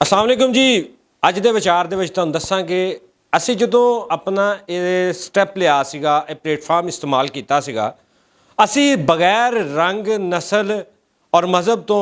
अस्सलाम वालेकुम जी। ਅੱਜ ਦੇ ਵਿਚਾਰ ਦੇ ਵਿੱਚ ਤੁਹਾਨੂੰ ਦੱਸਾਂਗੇ ਅਸੀਂ ਜਦੋਂ ਆਪਣਾ ਇਹ ਸਟੈਪ ਲਿਆ ਸੀਗਾ, ਇਹ ਪਲੇਟਫਾਰਮ ਇਸਤੇਮਾਲ ਕੀਤਾ ਸੀਗਾ, ਅਸੀਂ ਬਗੈਰ ਰੰਗ ਨਸਲ ਔਰ ਮਜ਼ਹਬ ਤੋਂ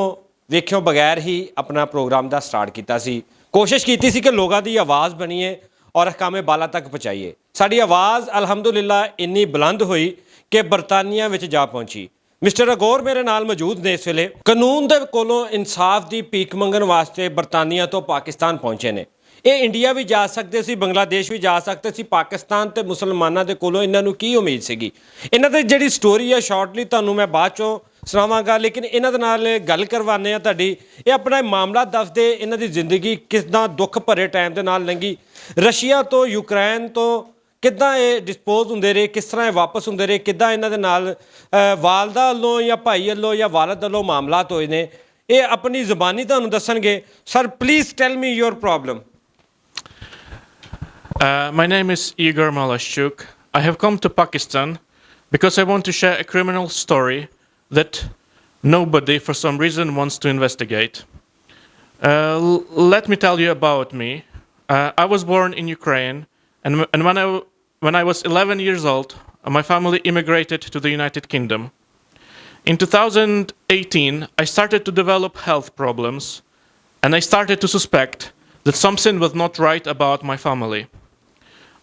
ਵੇਖਿਓ ਬਗੈਰ ਹੀ ਆਪਣਾ ਪ੍ਰੋਗਰਾਮ ਦਾ ਸਟਾਰਟ ਕੀਤਾ ਸੀ। ਕੋਸ਼ਿਸ਼ ਕੀਤੀ ਸੀ ਕਿ ਲੋਕਾਂ ਦੀ ਆਵਾਜ਼ ਬਣੀਏ ਔਰ ਹਕਾਮੇ ਬਾਲਾ ਤੱਕ ਪਹੁੰਚਾਈਏ। ਸਾਡੀ ਆਵਾਜ਼ ਅਲਹਮਦੁਲਿल्लाह ਇੰਨੀ ਬੁਲੰਦ ਹੋਈ ਕਿ ਬਰਤਾਨੀਆ ਵਿੱਚ ਜਾ ਪਹੁੰਚੀ। ਮਿਸਟਰ ਅਗੋਰ ਮੇਰੇ ਨਾਲ ਮੌਜੂਦ ਨੇ ਇਸ ਵੇਲੇ। ਕਾਨੂੰਨ ਦੇ ਕੋਲੋਂ ਇਨਸਾਫ ਦੀ ਭੀਖ ਮੰਗਣ ਵਾਸਤੇ ਬਰਤਾਨੀਆ ਤੋਂ ਪਾਕਿਸਤਾਨ ਪਹੁੰਚੇ ਨੇ। ਇਹ ਇੰਡੀਆ ਵੀ ਜਾ ਸਕਦੇ ਸੀ, ਬੰਗਲਾਦੇਸ਼ ਵੀ ਜਾ ਸਕਦੇ ਸੀ। ਪਾਕਿਸਤਾਨ ਤੇ ਮੁਸਲਮਾਨਾਂ ਦੇ ਕੋਲੋਂ ਇਹਨਾਂ ਨੂੰ ਕੀ ਉਮੀਦ ਸੀਗੀ? ਇਹਨਾਂ ਦੀ ਜਿਹੜੀ ਸਟੋਰੀ ਹੈ ਸ਼ਾਰਟਲੀ ਤੁਹਾਨੂੰ ਮੈਂ ਬਾਅਦ ਚੋਂ ਸੁਣਾਵਾਂਗਾ, ਲੇਕਿਨ ਇਹਨਾਂ ਦੇ ਨਾਲ ਗੱਲ ਕਰਵਾਉਂਦੇ ਆ ਤੁਹਾਡੀ। ਇਹ ਆਪਣਾ ਮਾਮਲਾ ਦੱਸਦੇ ਇਹਨਾਂ ਦੀ ਜ਼ਿੰਦਗੀ ਕਿੱਦਾਂ ਦੁੱਖ ਭਰੇ ਟਾਈਮ ਦੇ ਨਾਲ ਲੰਘੀ। ਰਸ਼ੀਆ ਤੋਂ ਯੂਕਰੇਨ ਤੋਂ ਕਿੱਦਾਂ ਇਹ ਡਿਸਪੋਜ਼ ਹੁੰਦੇ ਰਹੇ, ਕਿਸ ਤਰ੍ਹਾਂ ਇਹ ਵਾਪਸ ਹੁੰਦੇ ਰਹੇ, ਕਿੱਦਾਂ ਇਹਨਾਂ ਦੇ ਨਾਲ ਵਾਲਦਾ ਵੱਲੋਂ ਜਾਂ ਭਾਈ ਵੱਲੋਂ ਜਾਂ ਵਾਲਦ ਵੱਲੋਂ ਮਾਮਲਾਤ ਹੋਏ ਨੇ, ਇਹ ਆਪਣੀ ਜ਼ੁਬਾਨੀ ਤੁਹਾਨੂੰ ਦੱਸਣਗੇ। Sir please tell me your problem. My name is Igor Malashchuk. I have come to Pakistan because I want to share a criminal story that nobody, for some reason, wants to investigate. Let me tell you about me. I was born in Ukraine, and when I was 11 years old, my family immigrated to the United Kingdom. In 2018, I started to develop health problems, and I started to suspect that something was not right about my family.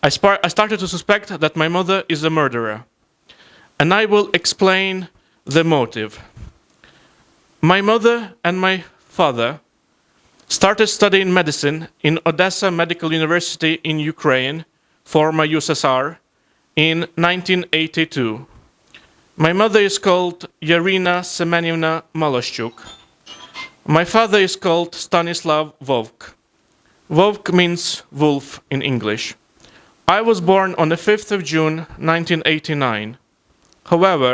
I started to suspect that my mother is a murderer, and I will explain the motive. My mother and my father started studying medicine in Odessa Medical University in Ukraine, former USSR, in 1982. My mother is called Yarina Semenievna Malashchuk. My father is called Stanislav Vovk. Vovk means wolf in English. I was born on the 5th of June 1989. However,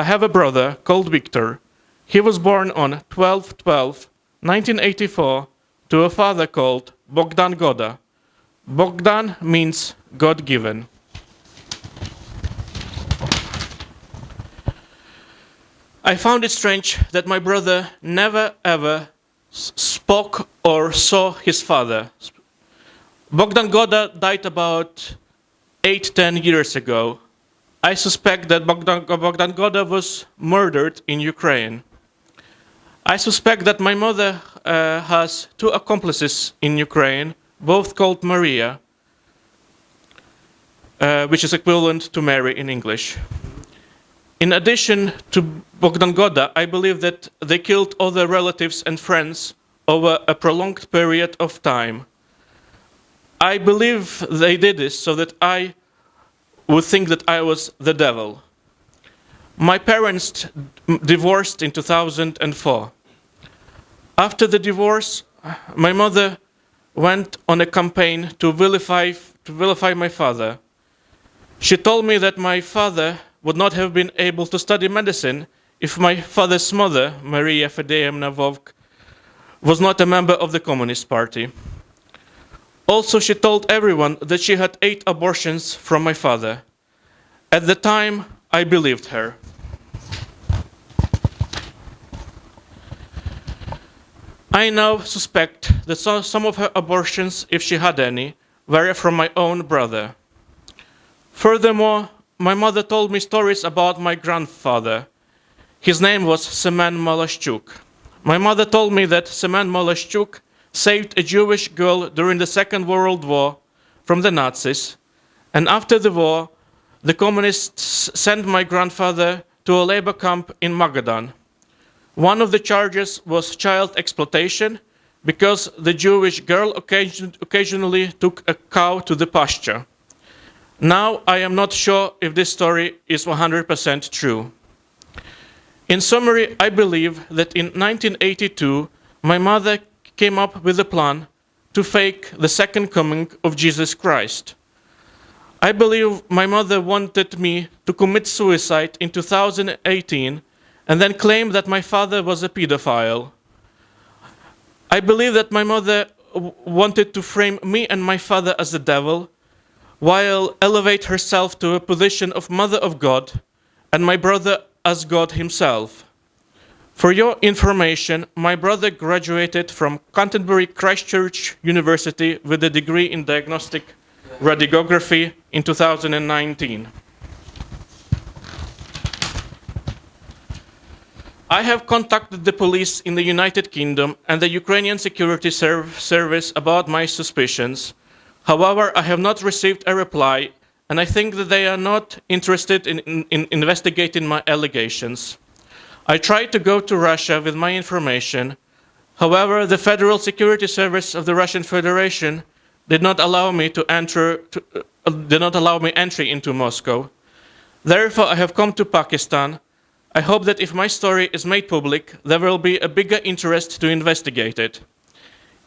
I have a brother called Victor. He was born on 12/12/1984 to a father called Bogdan Goda. Bogdan means God-given. I found it strange that my brother never ever spoke or saw his father. Bogdan Goda died about 8-10 years ago. I suspect that Bogdan Goda was murdered in Ukraine. I suspect that my mother has two accomplices in Ukraine, both called Maria, which is equivalent to Mary in English. In addition to Bogdan Goda, I believe that they killed other relatives and friends over a prolonged period of time. I believe they did this so that I would think that I was the devil. My parents divorced in 2004. After the divorce, my mother went on a campaign to vilify my father. She told me that my father would not have been able to study medicine if my father's mother, Maria Fedeyevna Vovk, was not a member of the Communist Party. Also, she told everyone that she had 8 abortions from my father. At the time, I believed her. I now suspect that some of her abortions, if she had any, were from my own brother. Furthermore, my mother told me stories about my grandfather. His name was Semen Malashchuk. My mother told me that Semen Malashchuk saved a Jewish girl during the Second World War from the Nazis, and after the war, the communists sent my grandfather to a labor camp in Magadan. One of the charges was child exploitation because the Jewish girl occasionally took a cow to the pasture. Now, I am not sure if this story is 100% true. In summary, I believe that in 1982, my mother came up with a plan to fake the second coming of Jesus Christ. I believe my mother wanted me to commit suicide in 2018 and then claim that my father was a pedophile. I believe that my mother wanted to frame me and my father as the devil, while elevate herself to a position of mother of God and my brother as God himself. For your information, my brother graduated from Canterbury Christchurch University with a degree in diagnostic radiography in 2019. I have contacted the police in the United Kingdom and the Ukrainian Security Service about my suspicions. However, I have not received a reply, and I think that they are not interested in investigating my allegations. I tried to go to Russia with my information. However, the Federal Security Service of the Russian Federation did not allow me entry into Moscow. Therefore, I have come to Pakistan. I hope that if my story is made public, there will be a bigger interest to investigate it.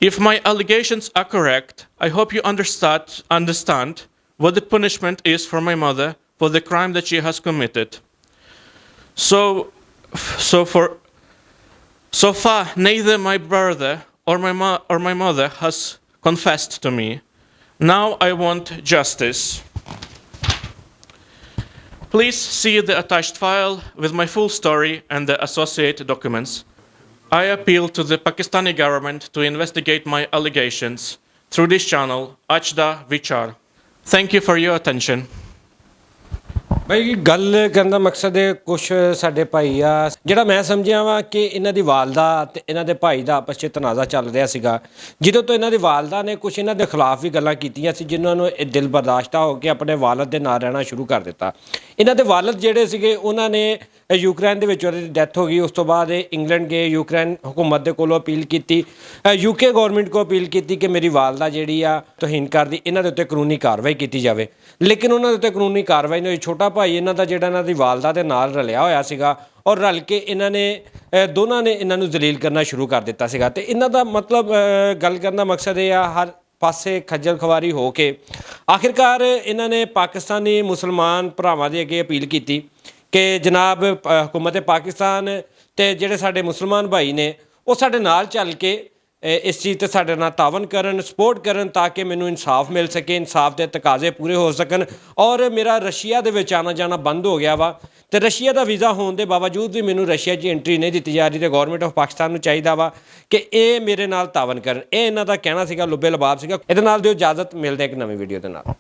If my allegations are correct, I hope you understand what the punishment is for my mother for the crime that she has committed. So far, neither my brother or my mother has confessed to me. Now I want justice. Please see the attached file with my full story and the associated documents. I appeal to the Pakistani government to investigate my allegations through this channel, Achda Vichar. Thank you for your attention. ਭਾਈ ਗੱਲ ਕਰਨ ਦਾ ਮਕਸਦ ਹੈ ਕੁਛ ਸਾਡੇ ਭਾਈ ਆ ਜਿਹੜਾ ਮੈਂ ਸਮਝਿਆ ਵਾ ਕਿ ਇਹਨਾਂ ਦੀ ਵਾਲਦਾ ਤੇ ਇਹਨਾਂ ਦੇ ਭਾਈ ਦਾ ਆਪਸ 'ਚ ਤਨਾਜ਼ਾ ਚੱਲ ਰਿਹਾ ਸੀਗਾ ਜਦੋਂ ਤੋਂ ਇਹਨਾਂ ਦੀ ਵਾਲਦਾ ਨੇ ਕੁਛ ਇਹਨਾਂ ਦੇ ਖਿਲਾਫ ਵੀ ਗੱਲਾਂ ਕੀਤੀਆਂ ਸੀ ਜਿਨ੍ਹਾਂ ਨੂੰ ਇਹ ਦਿਲ ਬਰਦਾਸ਼ਤਾ ਹੋ ਕੇ ਆਪਣੇ ਵਾਲਦ ਦੇ ਨਾਲ ਰਹਿਣਾ ਸ਼ੁਰੂ ਕਰ ਦਿੱਤਾ ਇਹਨਾਂ ਦੇ ਵਾਲਦ ਜਿਹੜੇ ਸੀਗੇ ਉਹਨਾਂ ਨੇ ਯੂਕਰੇਨ ਦੇ ਵਿੱਚ ਉਹਦੀ ਡੈਥ ਹੋ ਗਈ ਉਸ ਤੋਂ ਬਾਅਦ ਇਹ ਇੰਗਲੈਂਡ ਗਏ ਯੂਕਰੇਨ ਹੁਕੂਮਤ ਦੇ ਕੋਲੋਂ ਅਪੀਲ ਕੀਤੀ UK ਗੌਰਮੈਂਟ ਕੋਲ ਅਪੀਲ ਕੀਤੀ ਕਿ ਮੇਰੀ ਵਾਲਦਾ ਜਿਹੜੀ ਆ ਤੋਹੀਨ ਕਰਦੀ ਇਹਨਾਂ ਦੇ ਉੱਤੇ ਕਾਨੂੰਨੀ ਕਾਰਵਾਈ ਕੀਤੀ ਜਾਵੇ ਲੇਕਿਨ ਉਹਨਾਂ ਦੇ ਉੱਤੇ ਕਾਨੂੰਨੀ ਕਾਰਵਾਈ ਨਹੀਂ ਹੋਈ ਛੋਟਾ ਭਾਈ ਇਹਨਾਂ ਦਾ ਜਿਹੜਾ ਇਹਨਾਂ ਦੀ ਵਾਲਦਾ ਦੇ ਨਾਲ ਰਲਿਆ ਹੋਇਆ ਸੀਗਾ ਔਰ ਰਲ ਕੇ ਇਹਨਾਂ ਨੇ ਦੋਨਾਂ ਨੇ ਇਹਨਾਂ ਨੂੰ ਜ਼ਲੀਲ ਕਰਨਾ ਸ਼ੁਰੂ ਕਰ ਦਿੱਤਾ ਸੀਗਾ ਅਤੇ ਇਹਨਾਂ ਦਾ ਮਤਲਬ ਗੱਲ ਕਰਨ ਦਾ ਮਕਸਦ ਇਹ ਆ ਹਰ ਪਾਸੇ ਖੱਜਲ ਖਵਾਰੀ ਹੋ ਕੇ ਆਖਿਰਕਾਰ ਇਹਨਾਂ ਨੇ ਪਾਕਿਸਤਾਨੀ ਮੁਸਲਮਾਨ ਭਰਾਵਾਂ ਦੇ ਅੱਗੇ ਅਪੀਲ ਕੀਤੀ ਕਿ ਜਨਾਬ ਹਕੂਮਤ ਪਾਕਿਸਤਾਨ ਅਤੇ ਜਿਹੜੇ ਸਾਡੇ ਮੁਸਲਮਾਨ ਭਾਈ ਨੇ ਉਹ ਸਾਡੇ ਨਾਲ ਚੱਲ ਕੇ ਇਸ ਚੀਜ਼ 'ਤੇ ਸਾਡੇ ਨਾਲ ਤਾਵਨ ਕਰਨ ਸਪੋਰਟ ਕਰਨ ਤਾਂ ਕਿ ਮੈਨੂੰ ਇਨਸਾਫ ਮਿਲ ਸਕੇ ਇਨਸਾਫ ਦੇ ਤਕਾਜ਼ੇ ਪੂਰੇ ਹੋ ਸਕਣ ਔਰ ਮੇਰਾ ਰਸ਼ੀਆ ਦੇ ਵਿੱਚ ਆਉਣਾ ਜਾਣਾ ਬੰਦ ਹੋ ਗਿਆ ਵਾ ਅਤੇ ਰਸ਼ੀਆ ਦਾ ਵੀਜ਼ਾ ਹੋਣ ਦੇ ਬਾਵਜੂਦ ਵੀ ਮੈਨੂੰ ਰਸ਼ੀਆ 'ਚ ਐਂਟਰੀ ਨਹੀਂ ਦਿੱਤੀ ਜਾ ਰਹੀ ਅਤੇ ਗੌਰਮੈਂਟ ਆਫ ਪਾਕਿਸਤਾਨ ਨੂੰ ਚਾਹੀਦਾ ਵਾ ਕਿ ਇਹ ਮੇਰੇ ਨਾਲ ਤਾਵਨ ਕਰਨ ਇਹ ਇਹਨਾਂ ਦਾ ਕਹਿਣਾ ਸੀਗਾ ਲੁੱਬੇ ਲਬਾਬ ਸੀਗਾ ਇਹਦੇ ਨਾਲ ਦਿਓ ਇਜਾਜ਼ਤ ਮਿਲਦੇ ਇੱਕ ਨਵੀਂ ਵੀਡੀਓ ਦੇ ਨਾਲ